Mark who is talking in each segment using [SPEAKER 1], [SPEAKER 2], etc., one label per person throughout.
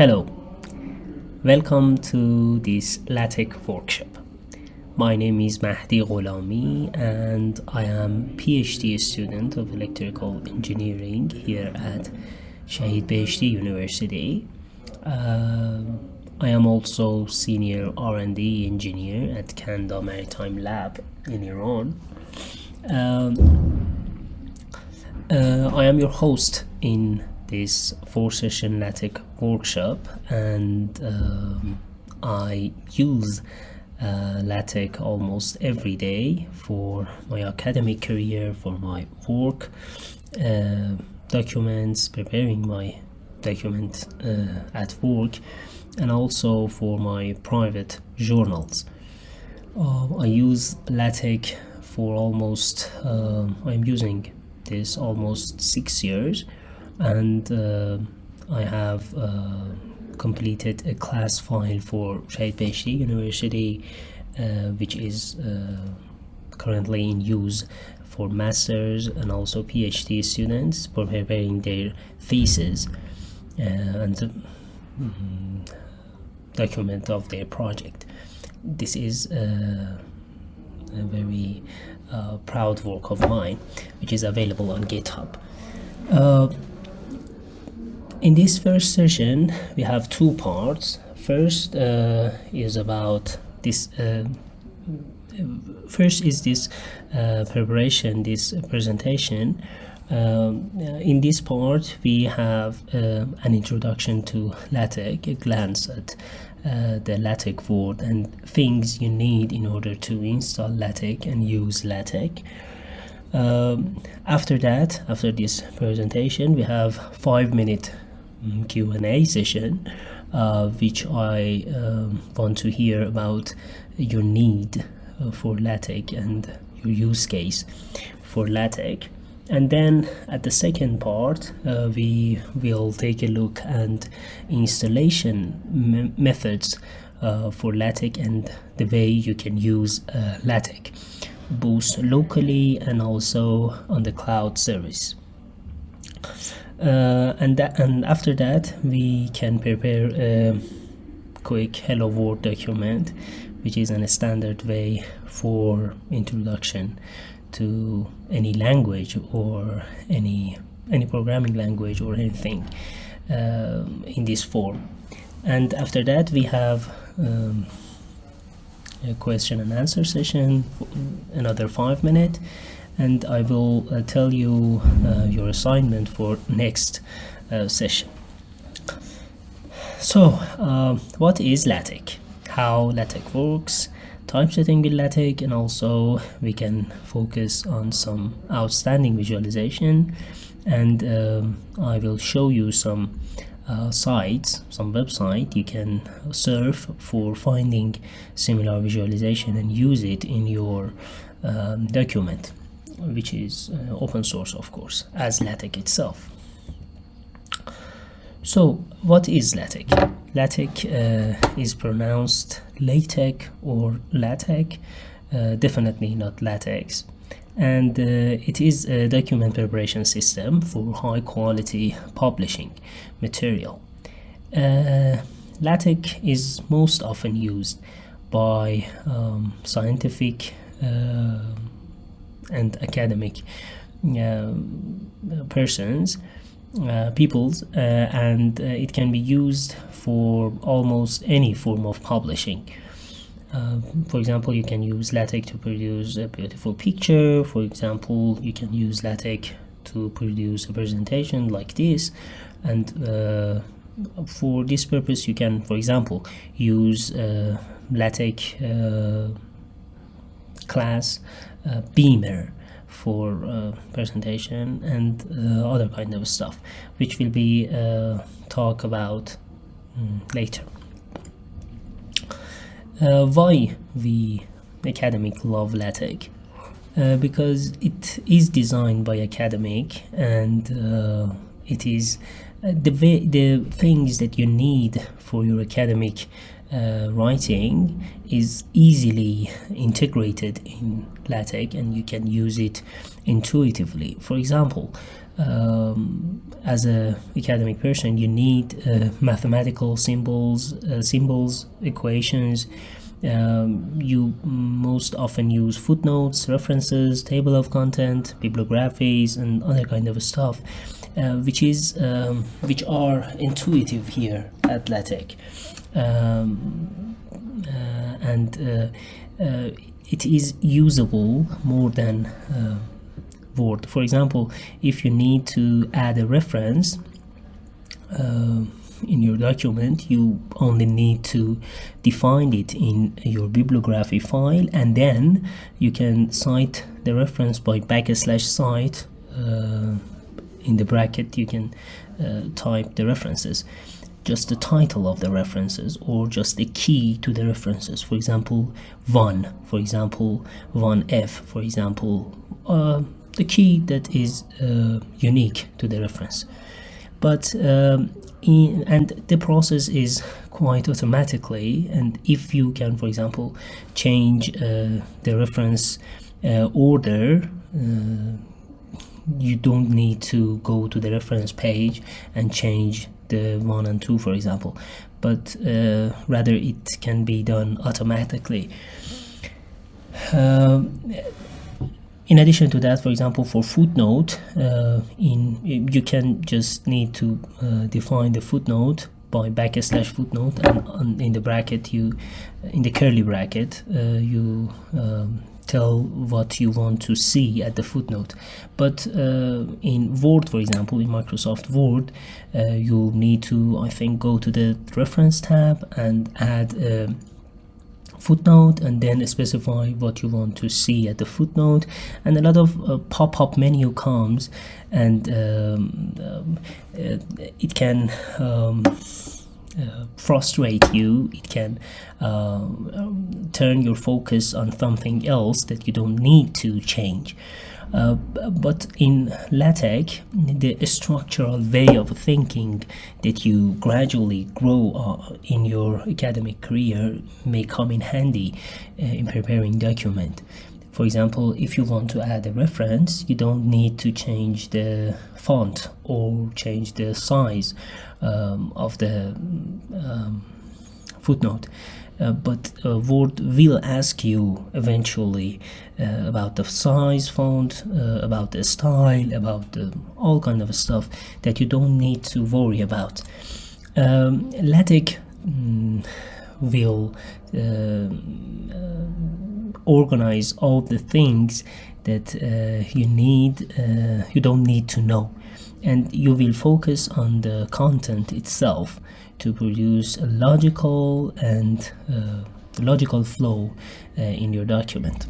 [SPEAKER 1] Hello, welcome to this LaTeX workshop. My name is Mahdi Gholami and I am PhD student of electrical engineering here at Shahid Beheshti University. I am also senior R&D engineer at Kanda Maritime Lab in Iran. I am your host in this 4-session LaTeX workshop, and I use LaTeX almost every day for my academic career, for my work documents, preparing my document at work, and also for my private journals. I use LaTeX for almost I'm using this almost 6 years, and I have completed a class file for Shahid Beheshti University, which is currently in use for masters and also PhD students for preparing their thesis and document of their project. This is a very proud work of mine, which is available on GitHub. In this first session, we have two parts. First is about this. First is this preparation, this presentation. In this part, we have an introduction to LaTeX, a glance at the LaTeX word and things you need in order to install LaTeX and use LaTeX. After that, after this presentation, we have 5-minute Q&A session, which I want to hear about your need for LaTeX and your use case for LaTeX. And then at the second part, we will take a look at installation methods for LaTeX and the way you can use LaTeX, both locally and also on the cloud service. And after that, we can prepare a quick Hello World document, which is in a standard way for introduction to any language or any programming language or anything in this form. And after that, we have a question and answer session for another 5 minutes, and I will tell you your assignment for next session. So what is LaTeX, how LaTeX works, typesetting with LaTeX, and also we can focus on some outstanding visualization, and I will show you some sites, some website you can surf for finding similar visualization and use it in your document, which is open source, of course, as LaTeX itself. So what is LaTeX? LaTeX is pronounced LaTeX or LaTeX, definitely not LaTeX, and it is a document preparation system for high quality publishing material. LaTeX is most often used by scientific and academic persons, peoples, and it can be used for almost any form of publishing. For example, you can use LaTeX to produce a beautiful picture. For example, you can use LaTeX to produce a presentation like this, and for this purpose you can, for example, use LaTeX class Beamer for presentation and other kind of stuff, which will be talk about later. Why we academic love LaTeX? Because it is designed by academic, and it is the things that you need for your academic writing is easily integrated in LaTeX, and you can use it intuitively. For example, as a academic person, you need mathematical symbols, equations. You most often use footnotes, references, table of content, bibliographies, and other kind of stuff, which are intuitive here at LaTeX, and it is usable more than Word. For example, if you need to add a reference in your document, you only need to define it in your bibliography file, and then you can cite the reference by /cite. In the bracket you can type the references, just the title of the references, or just the key to the references. For example, 1, for example 1F, for example the key that is unique to the reference. But and the process is quite automatically, and if you can, for example, change the reference order, you don't need to go to the reference page and change the 1 and 2, for example, but rather it can be done automatically. In addition to that, for example, for footnote, you can just need to define the footnote by /footnote, and in the bracket, in the curly bracket, you tell what you want to see at the footnote. But in Word, for example, in Microsoft Word, you need to, I think, go to the reference tab and add a footnote, and then specify what you want to see at the footnote, and a lot of pop-up menu comes, and it can frustrate you. It can turn your focus on something else that you don't need to change. But in LaTeX, the structural way of thinking that you gradually grow in your academic career may come in handy in preparing document. For example, if you want to add a reference, you don't need to change the font or change the size of the footnote. But Word will ask you eventually about the size, font, about the style, about all kind of stuff that you don't need to worry about. LaTeX will organize all the things that you don't need to know, and you will focus on the content itself to produce a logical flow in your document.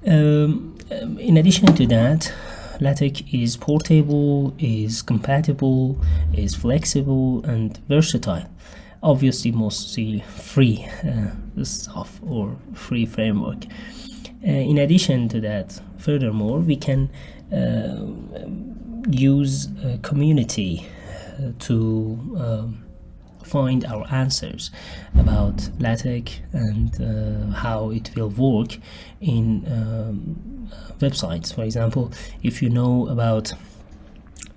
[SPEAKER 1] In addition to that, LaTeX is portable, is compatible, is flexible, and versatile. Obviously, mostly free stuff or free framework. In addition to that, furthermore, we can use a community to find our answers about LaTeX and how it will work in websites. For example, if you know about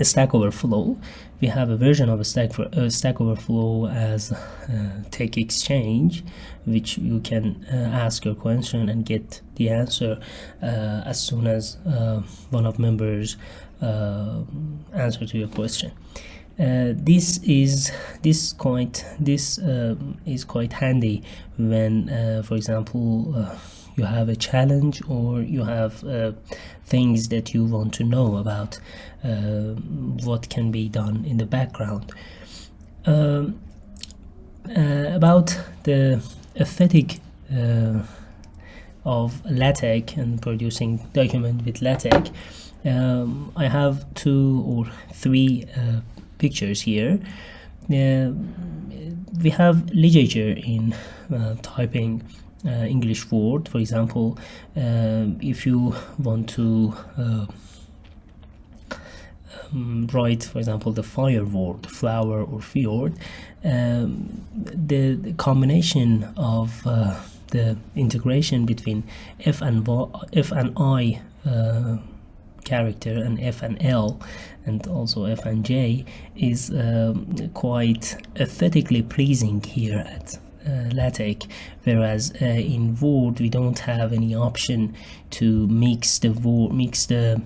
[SPEAKER 1] Stack Overflow, we have a version of Stack Overflow as Tech Exchange, which you can ask your question and get the answer as soon as one of members answer to your question. This is quite handy when, for example, you have a challenge, or you have things that you want to know about what can be done in the background. About the aesthetic of LaTeX and producing document with LaTeX, I have 2 or 3 pictures here. We have literature in typing English word. For example, if you want to write, for example, the fire word, flower or fjord, the combination of the integration between F and I character, and F and L, and also F and J is quite aesthetically pleasing here at LaTeX, whereas in Word we don't have any option to mix the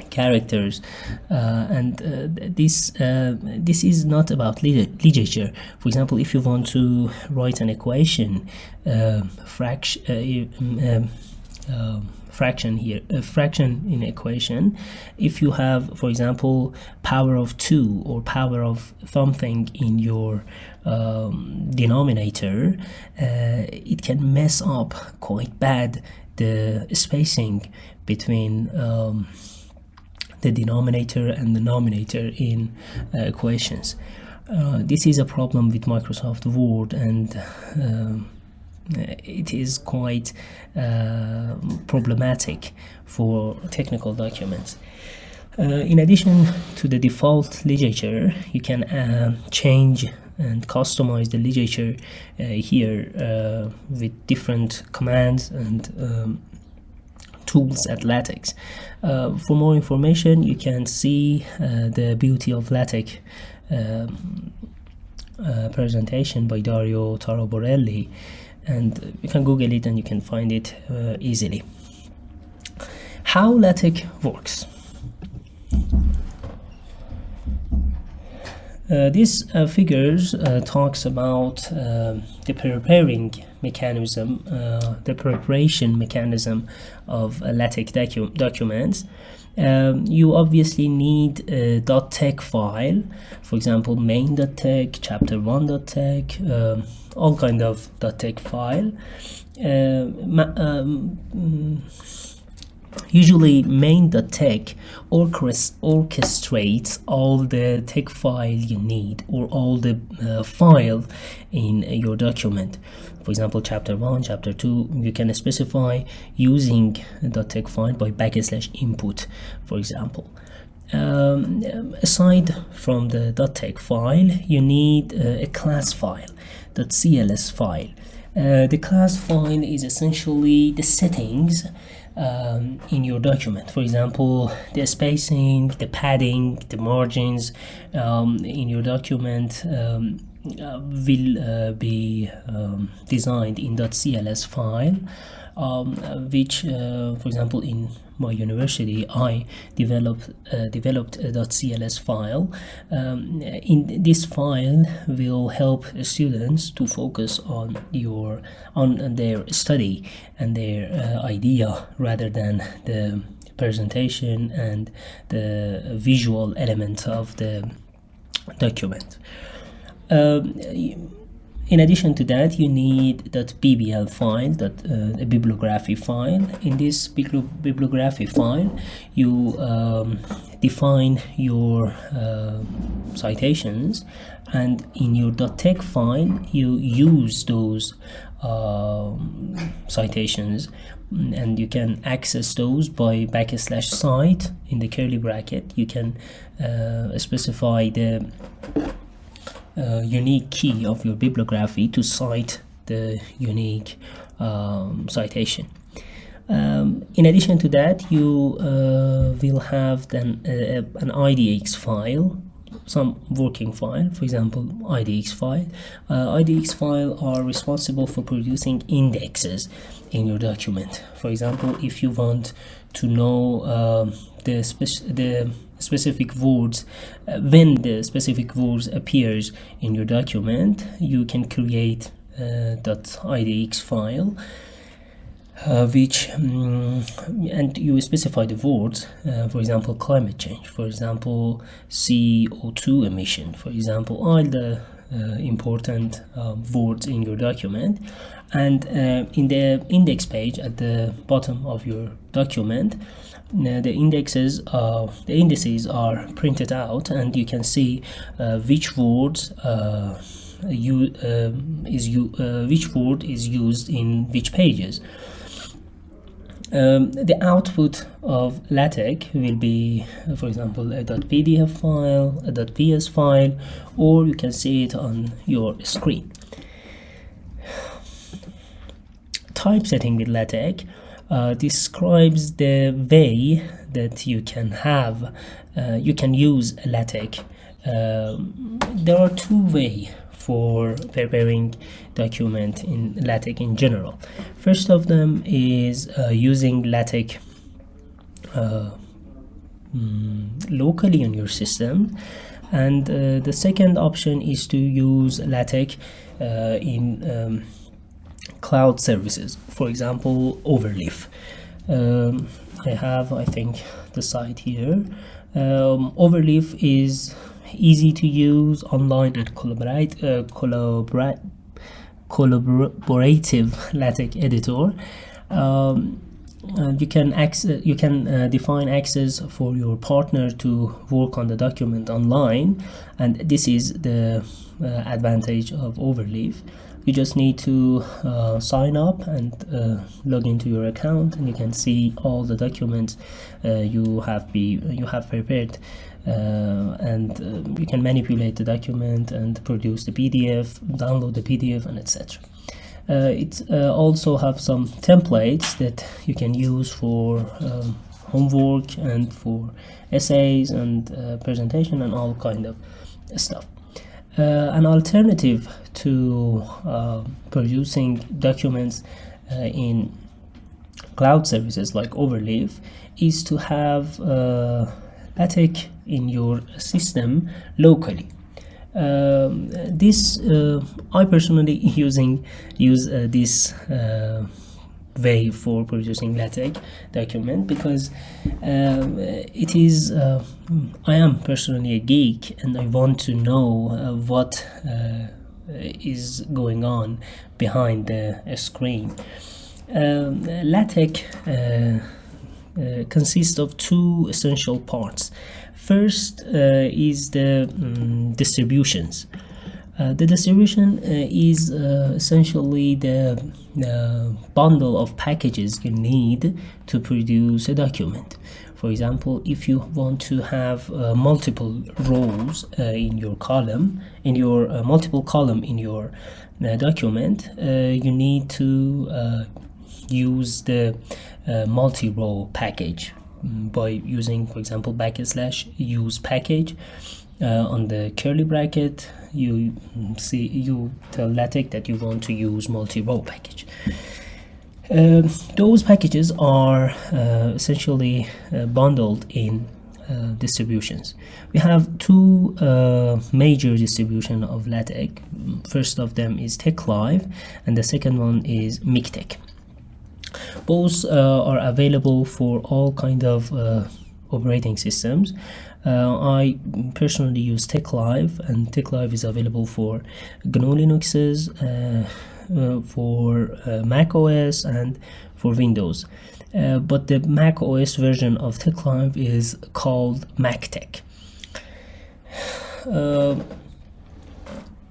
[SPEAKER 1] characters, and this is not about literature. For example, if you want to write an equation, fraction here, a fraction in equation, if you have, for example, power of 2 or power of something in your denominator, it can mess up quite bad the spacing between the denominator and the numerator in equations. This is a problem with Microsoft Word, and it is quite problematic for technical documents. In addition to the default literature, you can change and customize the literature here with different commands and tools at LaTeX. For more information, you can see the beauty of LaTeX presentation by Dario Taraborelli, and you can Google it and you can find it easily. How LaTeX works. This figures talks about the preparation mechanism of LaTeX documents. You obviously need a .tex file, for example, main.tex, chapter1.tex, all kind of .tex file. Usually main.tex orchestrates all the tex file you need, or all the file in your document. For example, chapter 1, chapter 2, you can specify using .tex file by \input, for example. Aside from the .tex file, you need a class file, .cls file. The class file is essentially the settings in your document. For example, the spacing, the padding, the margins in your document will be designed in .cls file, which, for example, in my university, I developed a .cls file. In this file will help students to focus on their study and their idea, rather than the presentation and the visual element of the document. In addition to that, you need .bbl file, a bibliography file. In this bibliography file, you define your citations, and in your .tex file, you use those citations, and you can access those by \cite in the curly bracket. You can specify the unique key of your bibliography to cite the unique citation. In addition to that, you will have then an IDX file, some working file, for example, IDX file. IDX file are responsible for producing indexes in your document. For example, if you want to know the specific words, when the specific words appears in your document, you can create .idx file, which and you specify the words, for example, climate change, for example, CO2 emission, for example, all the important words in your document. And in the index page at the bottom of your document, the indices are printed out, and you can see which words which word is used in which pages. The output of LaTeX will be, for example, a .pdf file, a .ps file, or you can see it on your screen. Typesetting with LaTeX. describes the way that you can use LaTeX. There are two ways for preparing document in LaTeX in general. First of them is using LaTeX locally on your system, and the second option is to use LaTeX in cloud services, for example Overleaf. I have, I think, the site here. Overleaf is easy to use, online and collaborative LaTeX editor. You can define access for your partner to work on the document online, and this is the advantage of Overleaf. You just need to sign up and log into your account, and you can see all the documents you have prepared, and you can manipulate the document and produce the PDF, download the PDF, and etc. It also have some templates that you can use for homework and for essays and presentation and all kind of stuff. An alternative to producing documents in cloud services like Overleaf is to have LaTeX in your system locally. I personally use this way for producing LaTeX document because it is I am personally a geek, and I want to know what is going on behind the screen. LaTeX consists of two essential parts. First is the distributions. The distribution is essentially the bundle of packages you need to produce a document. For example, if you want to have multiple rows in your column, multiple column in your document, you need to use the multi-row package by using, for example, /use package. On the curly bracket, you tell LaTeX that you want to use multi-row package. Those packages are essentially bundled in distributions. We have two major distribution of LaTeX. First of them is TeXlive, and the second one is MikTeX. Both are available for all kind of operating systems. I personally use TeXlive, and TeXlive is available for GNU Linuxes, for Mac OS, and for Windows. But the Mac OS version of TeXlive is called MikTeX.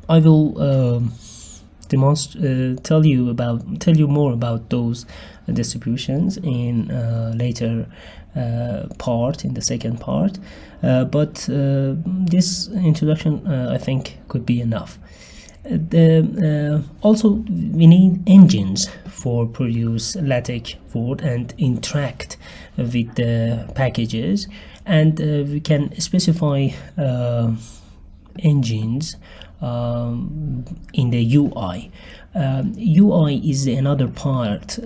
[SPEAKER 1] I will tell you more about those distributions in later part, in the second part, but this introduction I think could be enough. Also, we need engines for produce LaTeX Word and interact with the packages, and we can specify engines in the UI. UI is another part,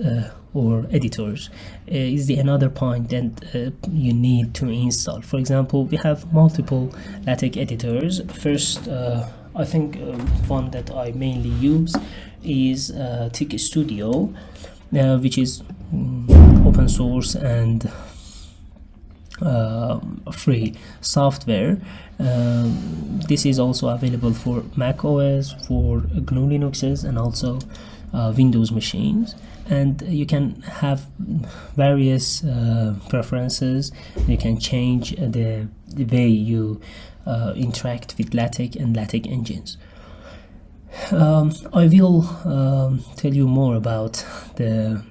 [SPEAKER 1] or editors is another point that you need to install. For example, we have multiple LaTeX editors. First, I think one that I mainly use is TeX Studio, which is open source and free software. This is also available for Mac OS, for GNU Linuxes, and also Windows machines. And you can have various preferences. You can change the way you interact with LaTeX and LaTeX engines. I will tell you more about the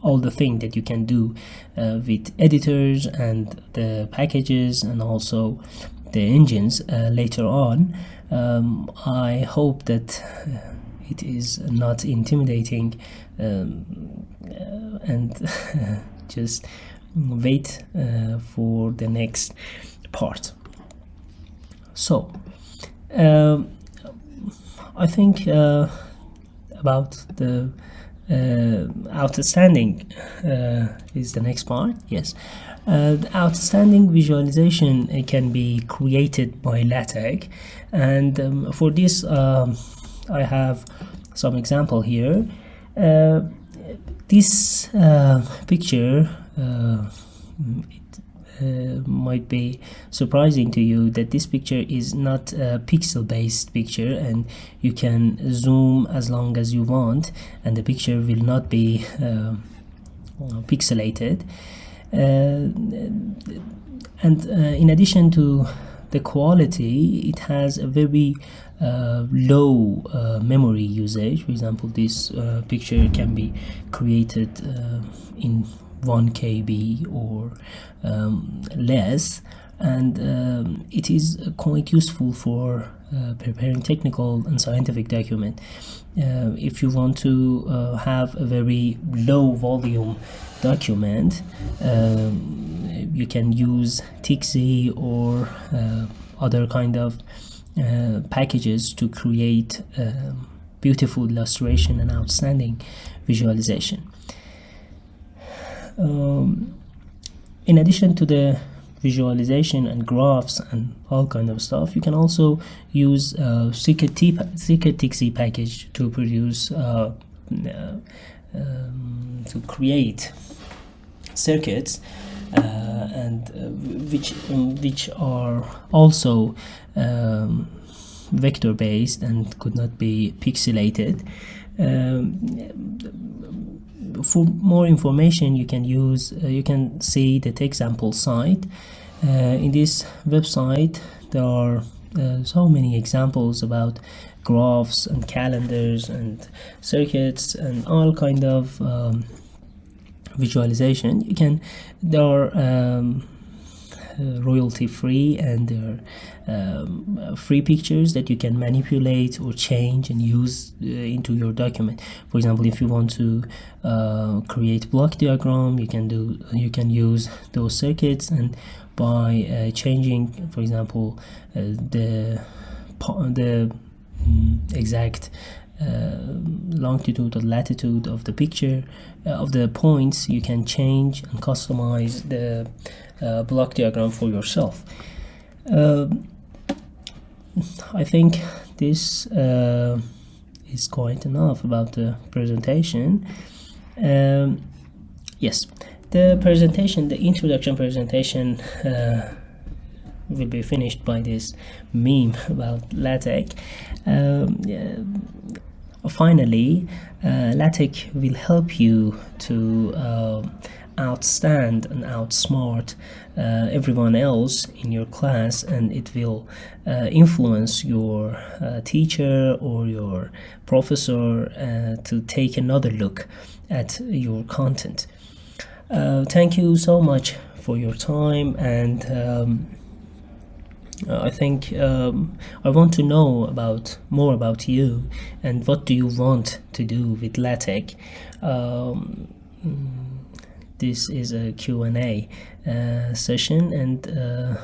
[SPEAKER 1] all the things that you can do with editors and the packages and also the engines later on. I hope that it is not intimidating, and just wait for the next part. So I think about the outstanding is the next part. Yes, the outstanding visualization can be created by LaTeX, and for this I have some example here. This picture, might be surprising to you that this picture is not a pixel based picture, and you can zoom as long as you want and the picture will not be pixelated, and in addition to the quality, it has a very low memory usage. For example, this picture can be created in 1 KB or less, and it is quite useful for preparing technical and scientific document. If you want to have a very low volume document, you can use TXE or other kind of packages to create beautiful illustration and outstanding visualization. In addition to the visualization and graphs and all kind of stuff, you can also use secret TXE package to produce to create circuits, and which are also vector based and could not be pixelated. For more information, you can use you can see that example site. In this website there are so many examples about graphs and calendars and circuits and all kind of visualization. There are royalty free, and there are free pictures that you can manipulate or change and use into your document. For example, if you want to create block diagram, you can use those circuits, and by changing, for example, the exact longitude or latitude of the picture of the points, you can change and customize the block diagram for yourself. I think this is quite enough about the presentation. Yes, the introduction presentation will be finished by this meme about LaTeX. Finally, LaTeX will help you to outstand and outsmart everyone else in your class, and it will influence your teacher or your professor to take another look at your content. Thank you so much for your time, and I think I want to know more about you, and what do you want to do with LaTeX. This is a Q&A session, and